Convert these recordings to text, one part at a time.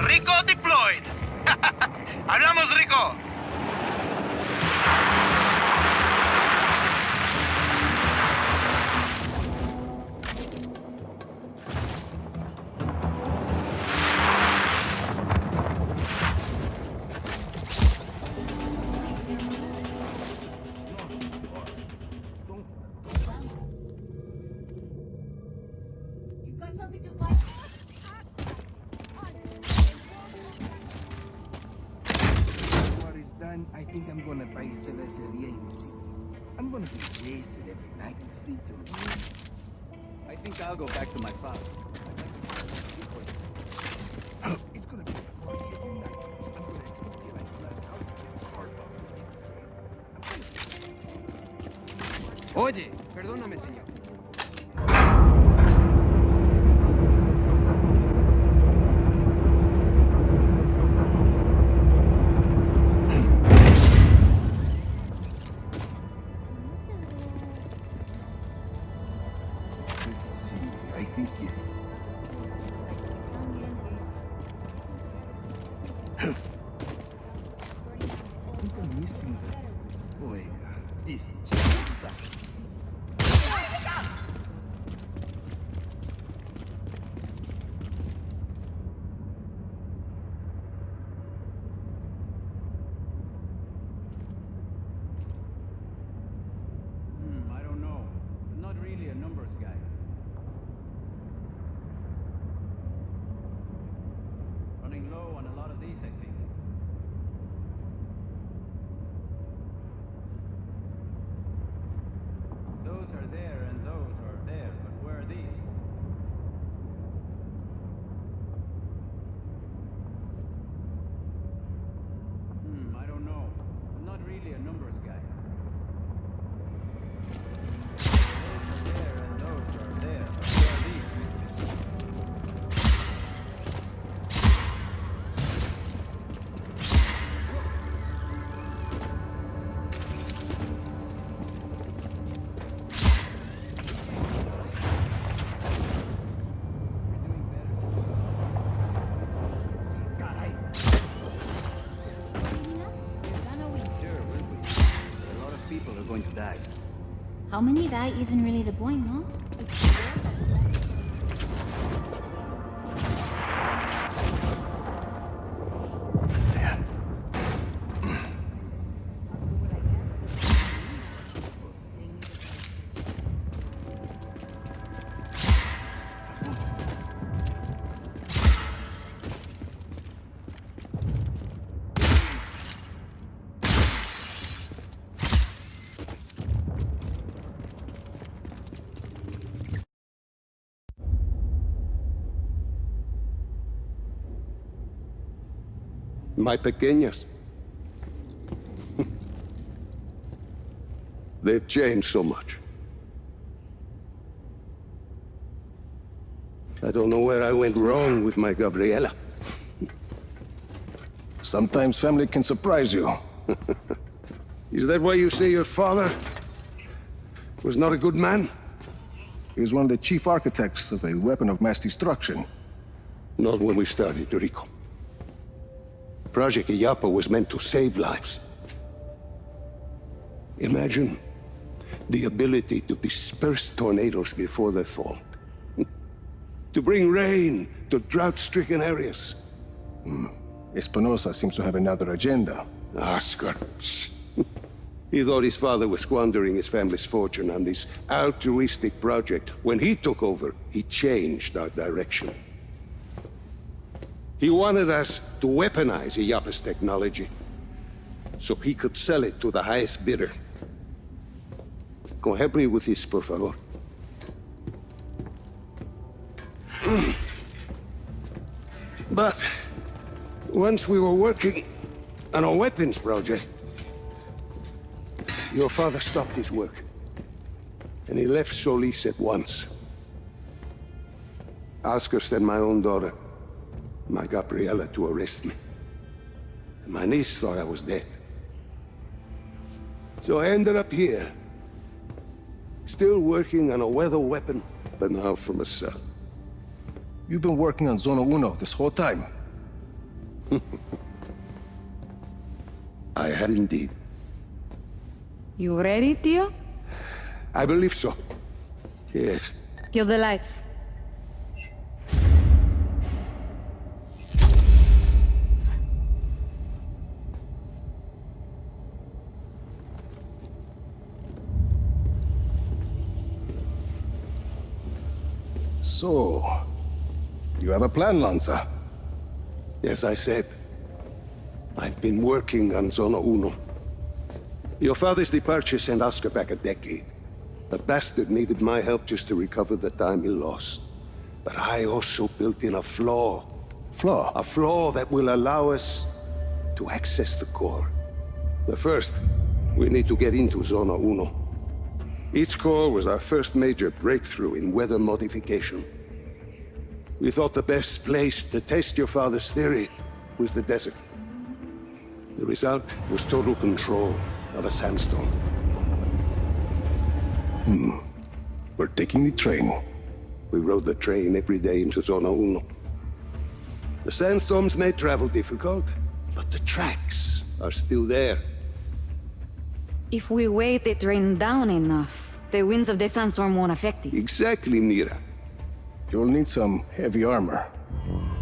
Rico deployed. Hablamos, Rico. I think I'm gonna buy a cerveceria in the city. I'm gonna be wasted every night and sleep till noon. I think I'll go back to my father. It's gonna be a party every night. I'm gonna drink till I black out and carve up the next day. Oye, perdóname, señor. I don't know. I'm not really a numbers guy. Running low on a lot of these, I think. Those are there and those are there, but where are these? I don't know. I'm not really a numbers guy. Those are there and those are there, but where are these? People are going to die. How many die isn't really the point, no? My pequeñas. They've changed so much. I don't know where I went wrong with my Gabriela. Sometimes family can surprise you. Is that why you say your father was not a good man? He was one of the chief architects of a weapon of mass destruction. Not when we started, Rico. Project Illapa was meant to save lives. Imagine the ability to disperse tornadoes before they fall. To bring rain to drought-stricken areas. Espinosa seems to have another agenda. Oscar. He thought his father was squandering his family's fortune on this altruistic project. When he took over, he changed our direction. He wanted us to weaponize Illapa's technology, so he could sell it to the highest bidder. Go help me with this, por favor. But once we were working on a weapons project, your father stopped his work, and he left Solis at once. Oscar sent my own daughter, my Gabriela, to arrest me. My niece thought I was dead. So I ended up here, still working on a weather weapon, but now from a cell. You've been working on Zona Uno this whole time. I have indeed. You ready, Tio? I believe so. Yes. Kill the lights. So, you have a plan, Lanza? Yes, I said. I've been working on Zona Uno. Your father's departure sent Oscar back a decade. The bastard needed my help just to recover the time he lost. But I also built in a flaw. Flaw? A flaw that will allow us to access the core. But first, we need to get into Zona Uno. Each core was our first major breakthrough in weather modification. We thought the best place to test your father's theory was the desert. The result was total control of a sandstorm. We're taking the train. We rode the train every day into Zona Uno. The sandstorms made travel difficult, but the tracks are still there. If we weight the train down enough, the winds of the sandstorm won't affect it. Exactly, Mira. You'll need some heavy armor.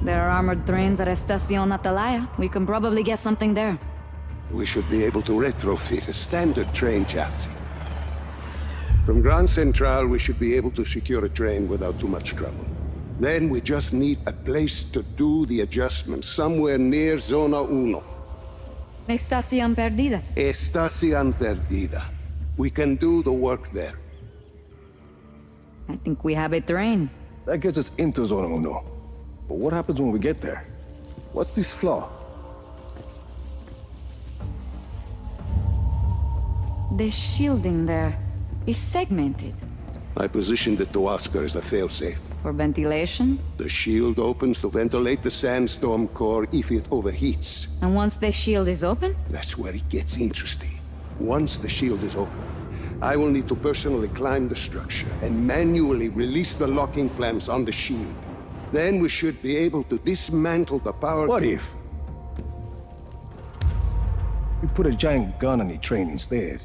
There are armored trains at Estacion Atalaya. We can probably get something there. We should be able to retrofit a standard train chassis. From Grand Central, we should be able to secure a train without too much trouble. Then we just need a place to do the adjustments, somewhere near Zona Uno. Estacion Perdida. Estacion Perdida. We can do the work there. I think we have a train. That gets us into Zona Uno. But what happens when we get there? What's this flaw? The shielding there is segmented. I positioned it to Oscar as a failsafe. For ventilation? The shield opens to ventilate the sandstorm core if it overheats. And once the shield is open? That's where it gets interesting. Once the shield is open, I will need to personally climb the structure and manually release the locking clamps on the shield. Then we should be able to dismantle the power... What if we put a giant gun on the train instead?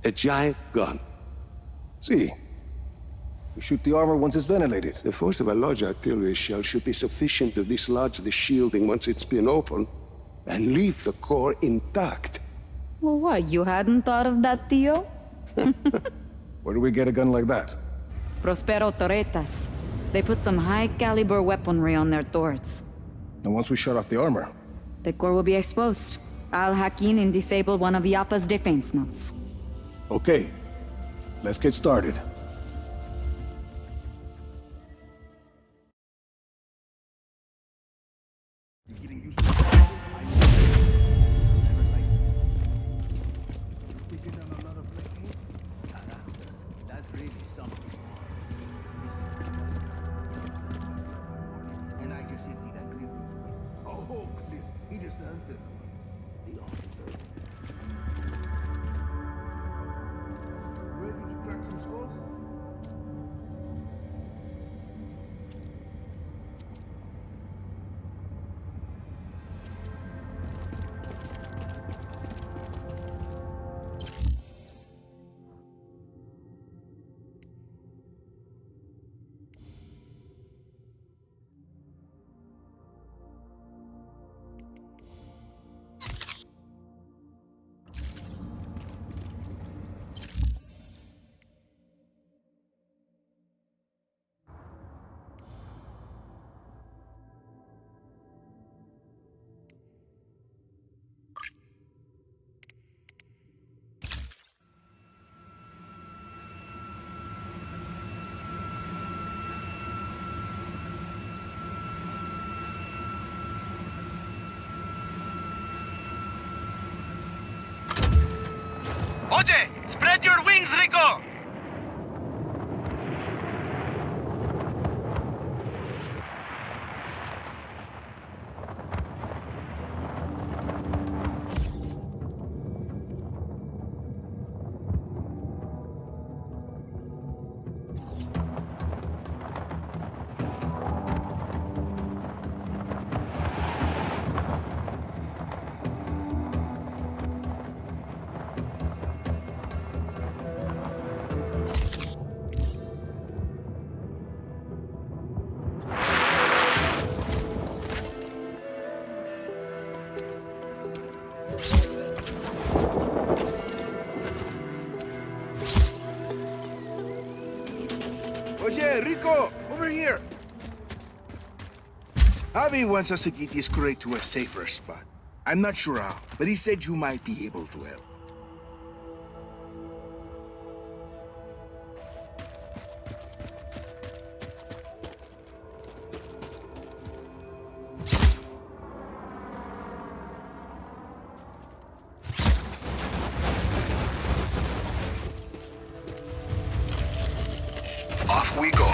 A giant gun. See, we shoot the armor once it's ventilated. The force of a large artillery shell should be sufficient to dislodge the shielding once it's been opened and leave the core intact. Well, what, you hadn't thought of that, Tio? Where do we get a gun like that? Prospero Torretas. They put some high-caliber weaponry on their turrets. And once we shut off the armor, The core will be exposed. I'll hack in and disable one of Yappa's defense nodes. okay, let's get started. That's really something. And I just emptied that clip into it. A whole clip. He deserved it. He all deserved it. Ready to crack some skulls? Oye, spread your wings, Rico! Rico! Over here! Javi wants us to get this crate to a safer spot. I'm not sure how, but he said you might be able to help. Off we go.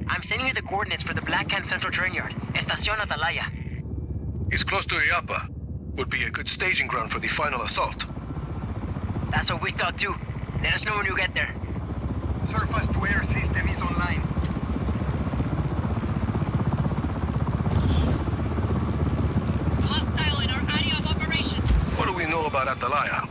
I'm sending you the coordinates for the Black Hand Central Train Yard, Estacion Atalaya. It's close to Iapa. Would be a good staging ground for the final assault. That's what we thought too. Let us know when you get there. Surface-to-air system is online. Hostile in our area of operation. What do we know about Atalaya?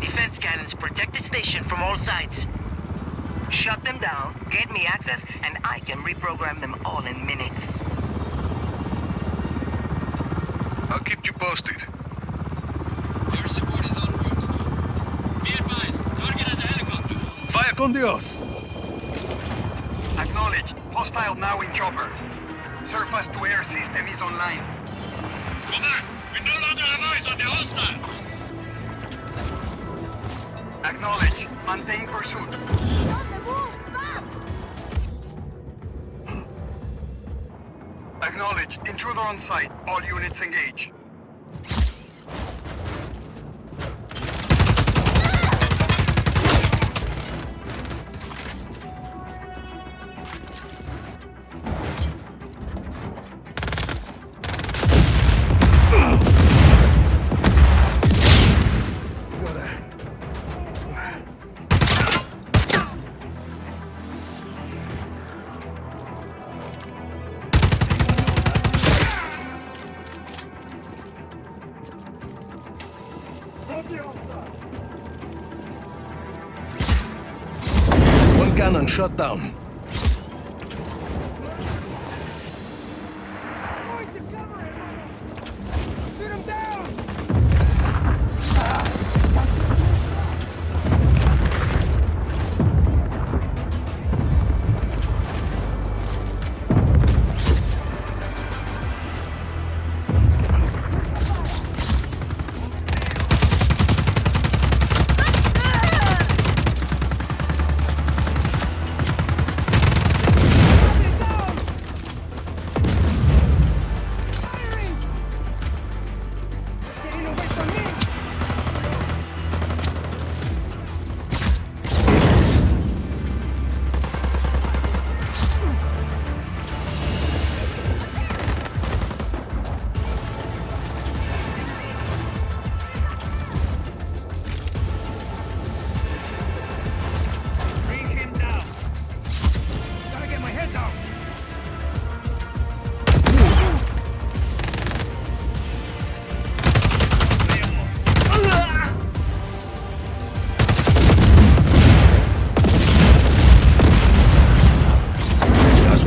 Defense cannons protect the station from all sides. Shut them down, get me access, and I can reprogram them all in minutes. I'll keep you posted. Your support is en route. Be advised, target has a helicopter. Vaya con Dios! Acknowledged. Hostile now in chopper. Surface-to-air system is online. Command, we no longer have eyes on the hostile. Acknowledged. Maintain pursuit. Acknowledged. Intruder on site. All units engage. One cannon shot down. Going to cover him! Shoot him down!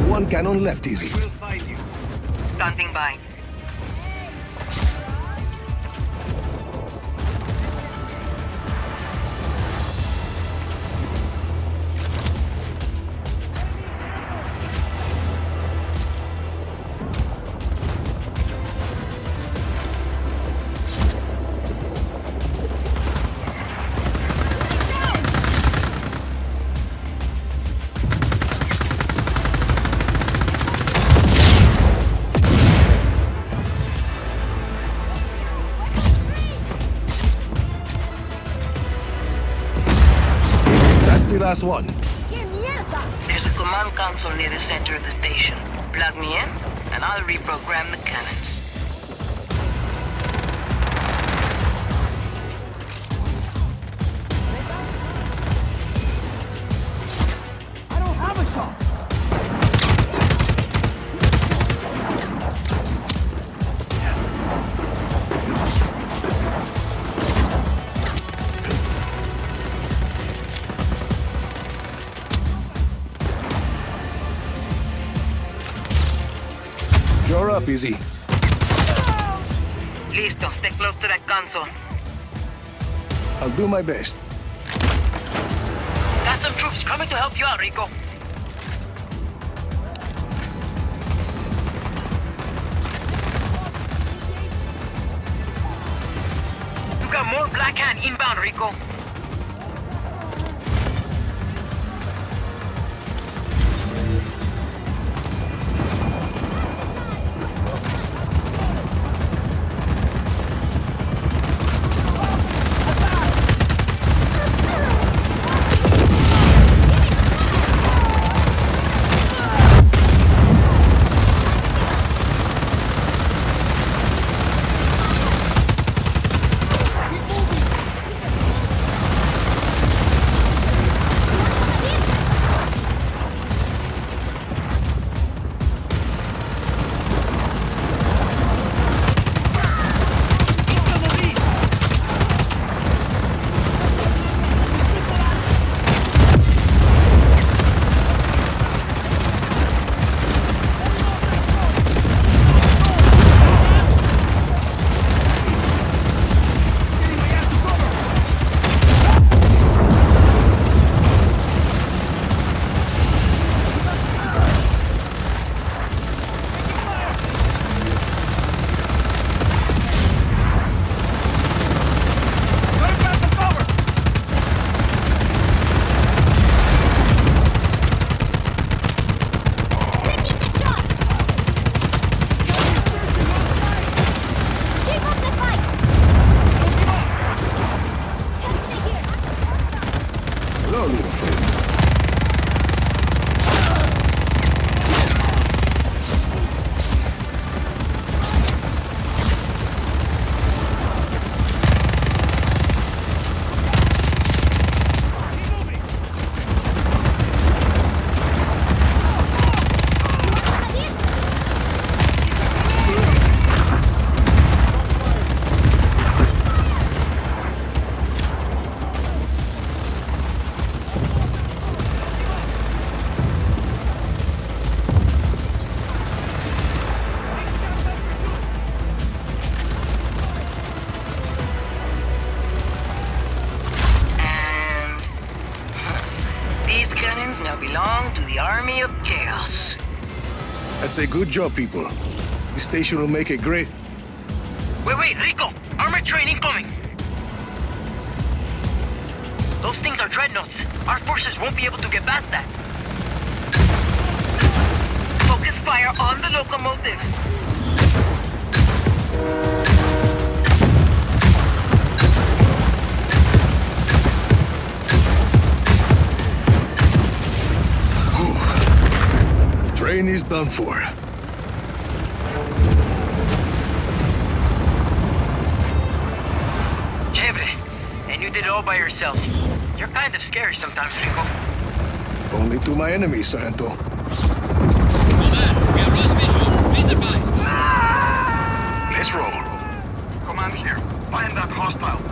One cannon left, Easy. We'll find you. Standing by. That's the last one. There's a command console near the center of the station. Plug me in, and I'll reprogram the cannons. I don't have a shot! You're up, Easy. Listo, stay close to that console. I'll do my best. Got some troops coming to help you out, Rico. You got more Black Hand inbound, Rico. belong to the army of chaos. That's a good job, people. This station will make it great. Wait, Rico! Armored train incoming! Those things are dreadnoughts. Our forces won't be able to get past that. Focus fire on the locomotive. Train is done for. Chévere. And you did it all by yourself. You're kind of scary sometimes, Rico. Only to my enemies, Santo. Commander, we have lost visual. Please advise. Let's roll. Command here. Find that hostile.